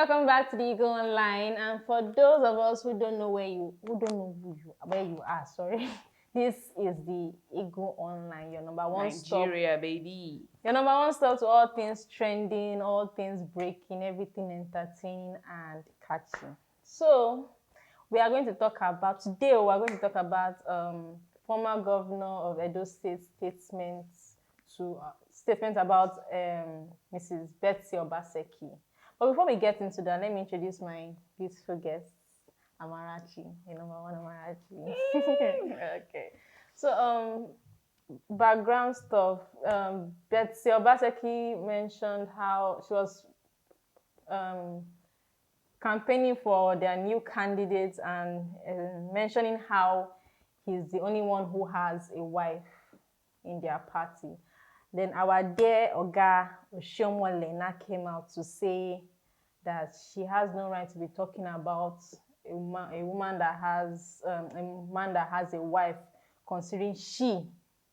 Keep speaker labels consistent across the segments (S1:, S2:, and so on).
S1: welcome back to the Ego Online. And for those of us who don't know where you are, sorry, this is the Ego Online, your number one
S2: Nigeria, baby.
S1: Your number one stop to all things trending, all things breaking, everything entertaining and catching. So we are going to talk about former governor of Edo State statement about Mrs. Betsy Obaseki. But before we get into that, let me introduce my beautiful guest, Amarachi, number one Amarachi. Okay. So background stuff. Betsy Obaseki mentioned how she was campaigning for their new candidates and mentioning how he's the only one who has a wife in their party. Then our dear Oga Oshiomhole came out to say that she has no right to be talking about a woman that has a man that has a wife, considering she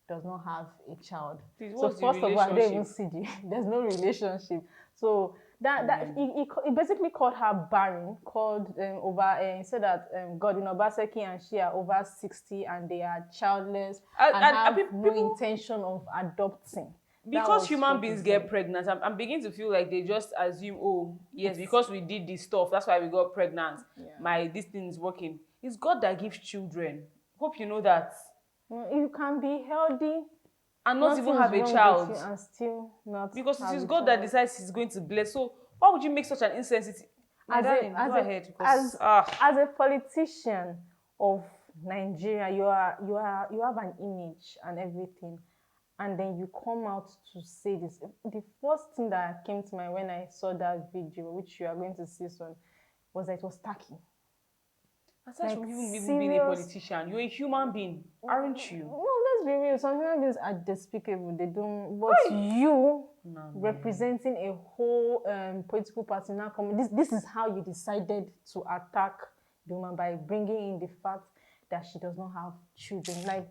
S1: does not have a child. So first of all, I don't even see there's no relationship. So he basically called her barren, he said that Godwin Obaseki and she are over 60 and they are childless and have no intention of adopting.
S2: Because human beings get pregnant, I'm beginning to feel like they just assume, oh, yes, because we did this stuff, that's why we got pregnant. Yeah. This thing is working. It's God that gives children. Hope you know that.
S1: You can be healthy
S2: and not even have a child.
S1: And still not
S2: because it is God that decides He's going to bless. So why would you make such an insensitive? As a
S1: politician of Nigeria, you have an image and everything, and then you come out to say this. The first thing that came to mind when I saw that video, which you are going to see soon, was that it was tacky.
S2: Aside from even being a politician, you're a human being, aren't you?
S1: No, let's be real. Some human beings are despicable. They don't. But you representing a whole political party now coming. This is how you decided to attack the woman, by bringing in the fact that she does not have children. Like,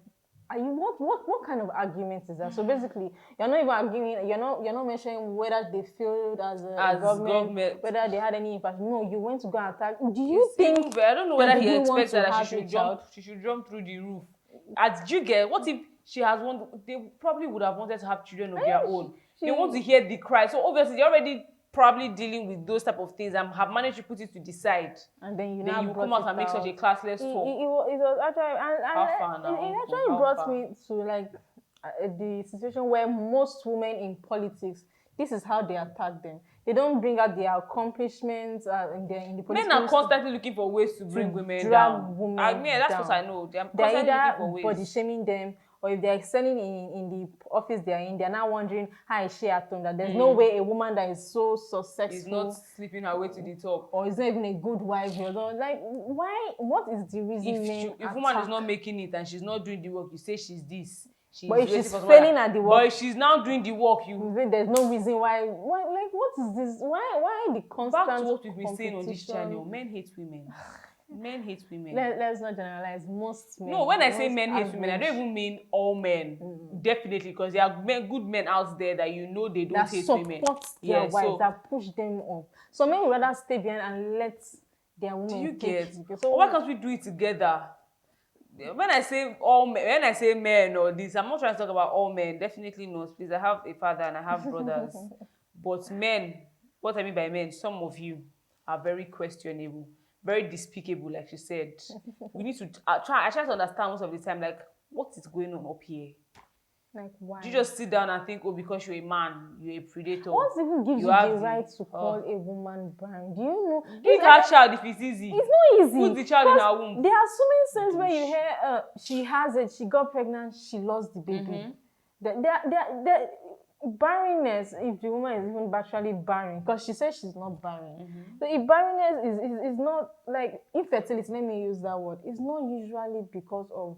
S1: are you what kind of argument is that? So basically, you're not even arguing. You're not mentioning whether they failed as government, whether they had any impact. No, you went to go and attack. Do you think?
S2: I don't know whether he expects that she should jump through the roof. Did you get? What if she has one? They probably would have wanted to have children of their own. They want to hear the cry. So obviously, they're already probably dealing with those type of things and have managed to put it to the side.
S1: And then you
S2: come out and make such a classless talk.
S1: It was actually, it actually brought me to like the situation where most women in politics, this is how they attack them. They don't bring out their accomplishments in the politics.
S2: Men are constantly looking for ways to bring women down. That's what I know. They're
S1: either body shaming them, or if they're selling in the office they're in, they're now wondering how is she at home, that there's no way a woman that is so successful
S2: is not sleeping her way to the top,
S1: or is not even a good wife. Like, why? What is the reason?
S2: If woman is not making it and she's not doing the work, you say she's this.
S1: But if she's failing at the work,
S2: but if she's now doing the work, you
S1: say there's no reason why. Like, what is this? Why the constant?
S2: Back to what we've been saying on this channel. Men hate women. Men hate women.
S1: Let's not generalize. Most men.
S2: No, when I say men hate women, I don't even mean all men. Definitely, because there are good men out there that they don't hate women.
S1: That support their wives, that push them up. So men would rather stay behind and let their women.
S2: Do you get? So why can't we do it together? When I say men or this, I'm not trying to talk about all men. Definitely not. Please, I have a father and I have brothers. But men, what I mean by men, some of you are very questionable. Very despicable, like she said. We need to I try to understand most of the time, like, what is going on up here?
S1: Like, why?
S2: Do you just sit down and think, oh, because you're a man, you're a predator?
S1: What even gives you the right to call a woman barren? Do you know?
S2: Give her a child if it's easy.
S1: It's not easy.
S2: Put the child in her womb.
S1: There are so many times where you hear, she has it, she got pregnant, she lost the baby. Barrenness, if the woman is even actually barren, because she says she's not barren. So if barrenness is not like infertility, let me use that word, it's not usually because of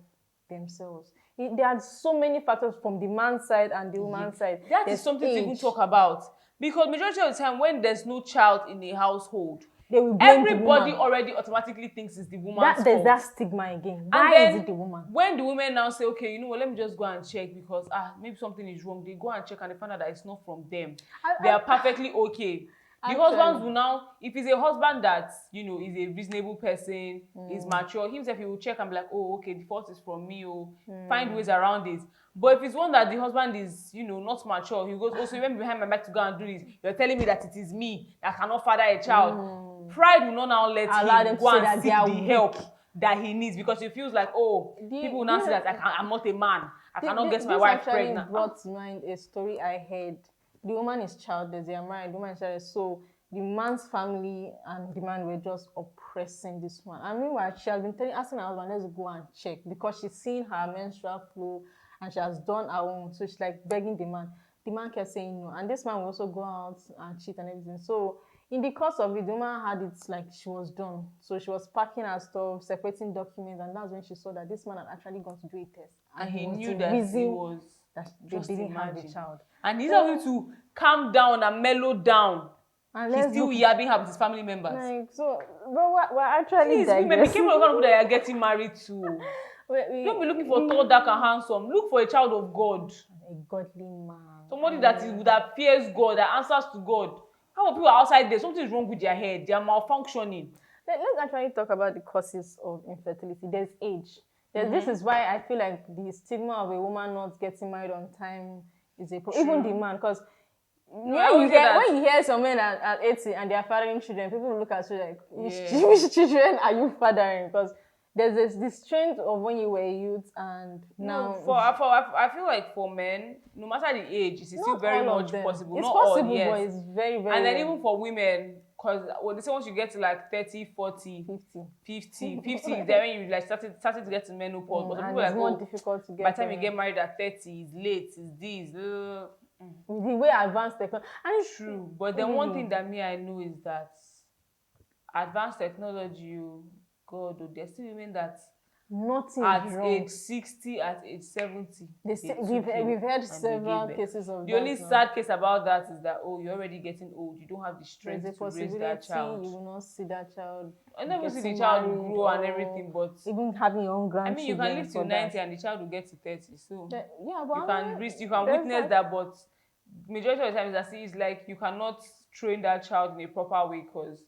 S1: themselves. There are so many factors from the man's side and the woman's side.
S2: That is something to even talk about, because majority of the time when there's no child in a household, they will blame everybody already automatically thinks it's the woman's fault.
S1: There's that stigma again. Why is it the woman?
S2: When the women now say, okay, you know what, let me just go and check because maybe something is wrong, they go and check and they find out that it's not from them. They are perfectly okay. The husbands will
S1: Actually,
S2: now, if he's a husband that, is a reasonable person, is mature, himself, he will check and be like, oh, okay, the fault is from me, oh, find ways around it. But if it's one that the husband is, not mature, he goes, oh, so you went behind my back to go and do this. You're telling me that it is me that cannot father a child. Pride will not now let
S1: allow
S2: him
S1: them to
S2: go
S1: say
S2: and
S1: that they
S2: seek
S1: are
S2: the
S1: weak.
S2: help that he needs, because he feels like, oh, people will now say that I'm not a man. I cannot get my
S1: This
S2: wife
S1: actually
S2: pregnant.
S1: brought to mind a story I heard. The woman is childless, they are married, the woman is childless. So the man's family and the man were just oppressing this one. And meanwhile, she has been asking her husband, let's go and check, because she's seen her menstrual flow and she has done her own. So she's like begging the man. The man kept saying no. And this man will also go out and cheat and everything. So in the course of it, the woman had it like she was done. So she was packing her stuff, separating documents, and that's when she saw that this man had actually gone to do a test.
S2: And
S1: And
S2: he
S1: it was
S2: knew
S1: the
S2: that he
S1: reason
S2: was,
S1: that they
S2: just
S1: didn't have a
S2: imagine.
S1: child.
S2: And he's not going to calm down and mellow down.
S1: And
S2: He's
S1: let's
S2: still
S1: look
S2: yabbing her with his family members.
S1: like so, but we're actually
S2: Please, women, be
S1: digressing.
S2: careful of the kind of people that you're getting married to. Don't be looking for tall, dark, and handsome. Look for a child of God.
S1: A godly man.
S2: Somebody that fears God, that answers to God. How about people outside there? Something is wrong with their head. They are malfunctioning.
S1: Let's actually talk about the causes of infertility. There's age. This is why I feel like the stigma of a woman not getting married on time is a problem. Even the man, because when you hear some men at 80 and they are fathering children, people will look at you like, which children are you fathering? Because there's this trend of when you were a youth and now.
S2: I feel like for men, no matter the age, it's still very much possible.
S1: It's
S2: not
S1: possible,
S2: all, yes.
S1: but it's very, very.
S2: And then even for women, because they say once you get to like 30, 40, 50 is there when you like started to get to menopause. But some people
S1: it's
S2: like,
S1: more difficult to get.
S2: By the time you get married at 30, it's late, it's this.
S1: The way advanced technology. And it's
S2: true. But then one thing that I know is that advanced technology, God, there's still women that
S1: nothing
S2: at
S1: wrong.
S2: age 60, at age 70,
S1: we've heard several cases of
S2: the
S1: that.
S2: only sad case about that is that, you're already getting old, you don't have the strength to raise that child.
S1: You will not see that child.
S2: I never see the child grow and everything, but
S1: even having your own grandchildren.
S2: I mean, you can live to 90 and the child will get to 30, so
S1: but
S2: you can witness that. But majority of the time it's like you cannot train that child in a proper way, because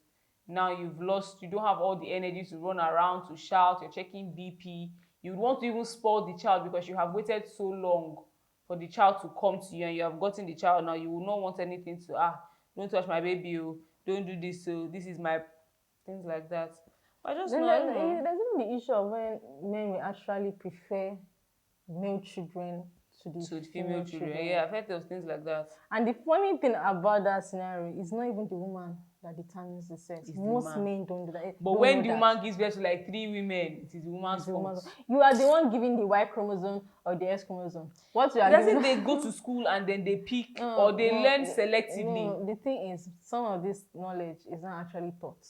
S2: now you don't have all the energy to run around, to shout, you're checking BP. You would want to even spoil the child because you have waited so long for the child to come to you, and you have gotten the child. Now you will not want anything to, don't touch my baby, don't do this, so this is my, things like that. I just know.
S1: There's even the issue of when men will actually prefer male children to the female children.
S2: Yeah, I've heard those things like that.
S1: And the funny thing about that scenario is not even the woman that determines the sex. Most men don't do that.
S2: But when the woman gives birth to like 3 women, it is the woman's fault.
S1: You are the one giving the Y chromosome or the X chromosome. What you are
S2: doing? Doesn't they go to school and then they pick or they learn selectively?
S1: No, the thing is, some of this knowledge is not actually taught.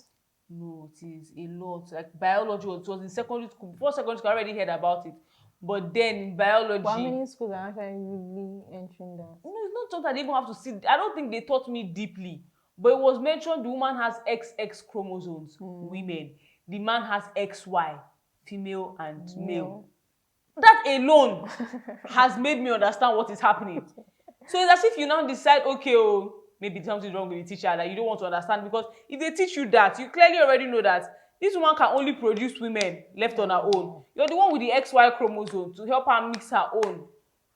S2: No, it is a lot. Like biology was in secondary school. Before secondary school, I already heard about it. But then in biology,
S1: how many schools are actually really entering that?
S2: No, it's not something I even have to see. I don't think they taught me deeply. But it was mentioned the woman has XX chromosomes, women. The man has XY, female and male. That alone has made me understand what is happening. So it's as if you now decide, okay, maybe something's wrong with the teacher that you don't want to understand, because if they teach you that, you clearly already know that this woman can only produce women left on her own. You're the one with the XY chromosome to help her mix her own.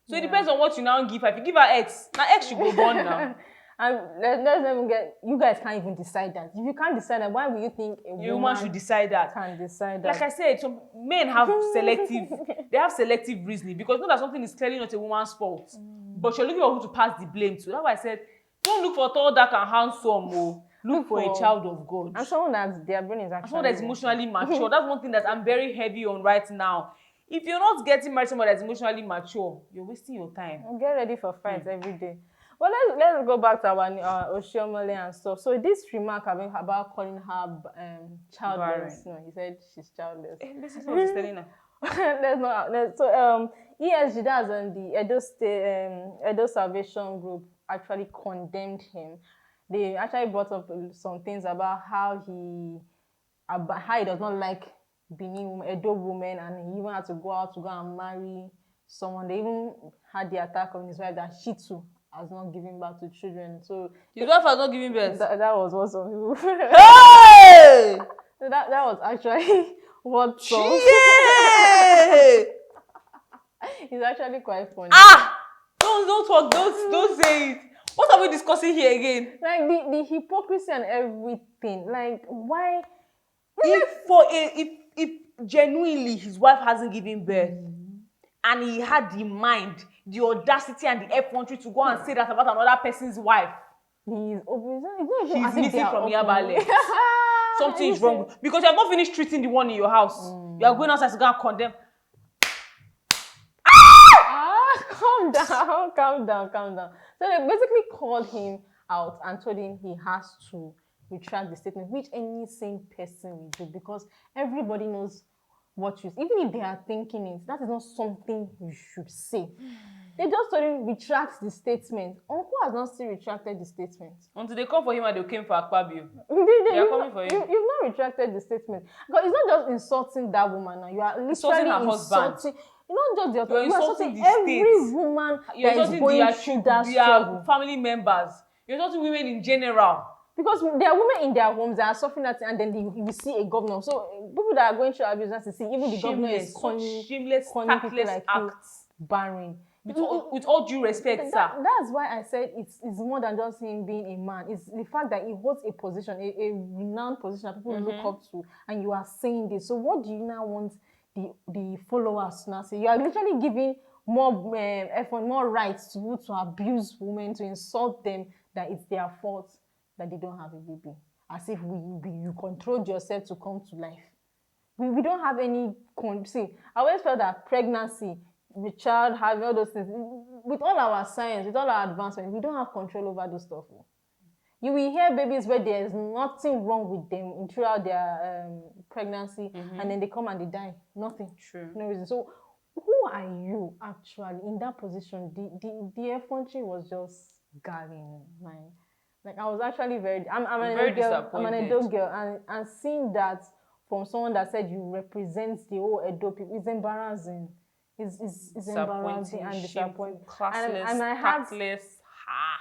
S2: So it depends on what you now give her. If you give her X, now X should go born now.
S1: And let's even get, you guys can't even decide that. If you can't decide that, why will you think a woman
S2: should decide that?
S1: Can decide that.
S2: Like I said, some men have selective reasoning, because not that something is clearly not a woman's fault, but you're looking for who to pass the blame to. That's why I said, don't look for tall, dark, and handsome. Look for a child of God.
S1: And someone that their brain is actually.
S2: Someone that's emotionally mature. That's one thing that I'm very heavy on right now. If you're not getting married to someone that's emotionally mature, you're wasting your time.
S1: Get ready for fights every day. Well, let's go back to our Oshiomhole and stuff. So this remark about calling her childless. No, he said she's childless.
S2: This is what he's telling her.
S1: ESG, that's on the Edo Salvation Group, actually condemned him. They actually brought up some things about how he does not like Benin Edo women, and he even had to go out to go and marry someone. They even had the attack on his wife that she too has not given birth to children. So
S2: his wife has not given birth.
S1: that was what some people.
S2: Hey!
S1: So that was actually what some.
S2: Yeah!
S1: It's actually quite funny.
S2: Ah! Don't talk. Don't say it. What are we discussing here again?
S1: Like the hypocrisy and everything. Like why?
S2: If genuinely his wife hasn't given birth, and he had the mind, the audacity, and the effrontery to go and say that about another person's wife,
S1: He's
S2: he's missing from Yaba left. Something is wrong because you have not finished treating the one in your house. You are going outside to go and condemn.
S1: Calm down. So they basically called him out and told him he has to retract the statement, which any sane person will do, because everybody knows what you, even if they are thinking it, that is not something you should say. They just told him retract the statement. Uncle has not still retracted the statement.
S2: Until they come for him and they came for Akpabio.
S1: They
S2: are coming for him.
S1: You've not retracted the statement. Because it's not just insulting that woman now. You are literally
S2: her husband.
S1: Not just the other.
S2: You're insulting the
S1: every
S2: state.
S1: woman
S2: You're
S1: that is going through that struggle.
S2: Family members. You're insulting women in general.
S1: Because there are women in their homes that are suffering that, and then you see a governor. So people that are going through abuse, to see even the governor is
S2: shameless, tactless like acts.
S1: Barring.
S2: With all due respect, sir.
S1: That's why I said it's more than just him being a man. It's the fact that he holds a position, a renowned position that people look up to, and you are saying this. So what do you now want the followers to now say? You are literally giving more effort, more rights to abuse women, to insult them, that it's their fault that they don't have a baby. As if you controlled yourself to come to life. We don't have any... See, I always felt that pregnancy, the child having all those things, with all our science, with all our advancement, we don't have control over those stuff. You will hear babies where there is nothing wrong with them throughout their pregnancy, and then they come and they die. Nothing.
S2: True.
S1: No reason. So who are you actually in that position? The effrontery was just galling, man. Like I was actually I'm an adult girl, and seeing that from someone that said you represent the whole Edo people is embarrassing. It's embarrassing and disappointing.
S2: Classless, tactless.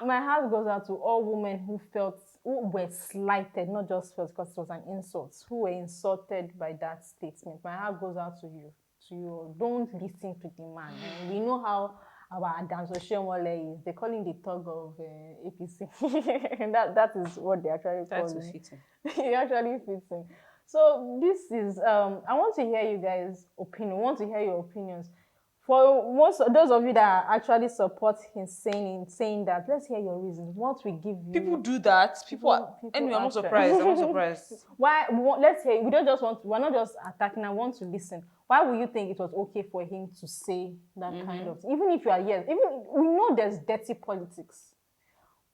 S1: My heart goes out to all women who were slighted, not just felt because it was an insult, who were insulted by that statement. My heart goes out to you. Don't listen to the man. And we know how our Adams Oshiomhole is. They call him the thug of APC. that is what they actually call him. He actually fits in. So this is I want to hear you guys' opinion. I want to hear your opinions. For those of you that actually support him saying that, let's hear your reasons. What will give you...
S2: People do that. Anyway, I'm not surprised.
S1: Why? Let's hear. We're not just attacking. I want to listen. Why would you think it was okay for him to say that kind of... Even if you are... Yes, even we know there's dirty politics.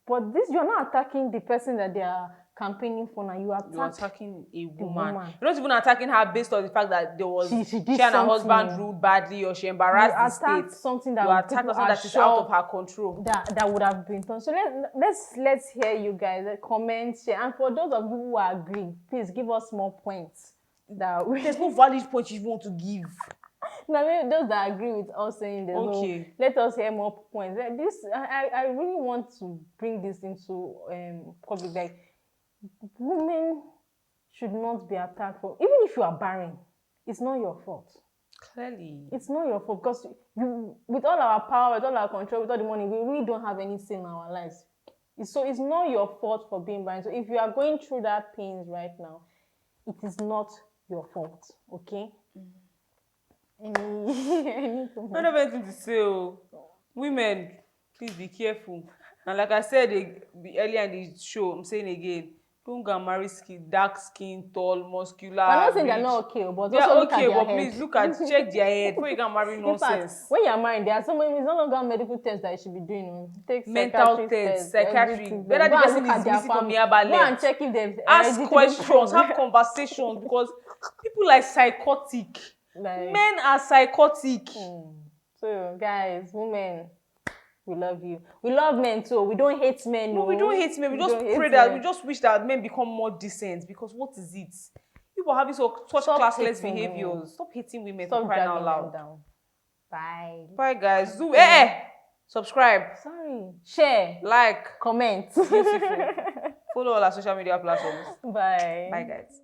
S1: But you're not attacking the person that they are campaigning for now. You're
S2: attacking a woman. You're not even attacking her based on the fact that there was she and her husband ruled badly, or she embarrassed the state.
S1: Something that
S2: you attack something that is out of her control.
S1: That would have been done. So let's hear you guys comment, share, and for those of you who agree, please give us more points.
S2: There's no valid point you want to give.
S1: No, maybe those that agree with us saying this. Okay. Let us hear more points. I really want to bring this into public. Like, women should not be attacked for, even if you are barren, it's not your fault.
S2: Clearly.
S1: It's not your fault, because with all our power, with all our control, with all the money, we really don't have any say in our lives. So it's not your fault for being barren. So if you are going through that pains right now, it is not your fault, okay?
S2: I don't have anything to say. Women, please be careful. And like I said earlier in the show, I'm saying again, don't go and marry dark skin, tall, muscular.
S1: I'm not saying they're not okay, but
S2: they're
S1: also
S2: okay, but
S1: please
S2: check their head before you can marry nonsense.
S1: In fact, when you're married, there are so many, it's no longer medical tests that you should be doing. Take
S2: mental tests, psychiatry. Whether the person is missing from nearby left.
S1: Go and check if they've
S2: ask questions, have conversations, because people are psychotic. Men are psychotic.
S1: So guys, women, we love you. We love men too. We don't hate men.
S2: No, we don't hate men. We just pray that we just wish that men become more decent. Because what is it? People having such classless behaviors. Women. Stop hating women. Stop for crying out loud.
S1: Bye.
S2: Bye, guys. Subscribe,
S1: Sorry. Share.
S2: like,
S1: Comment.
S2: beautiful. Follow all our social media platforms.
S1: Bye.
S2: Bye, guys.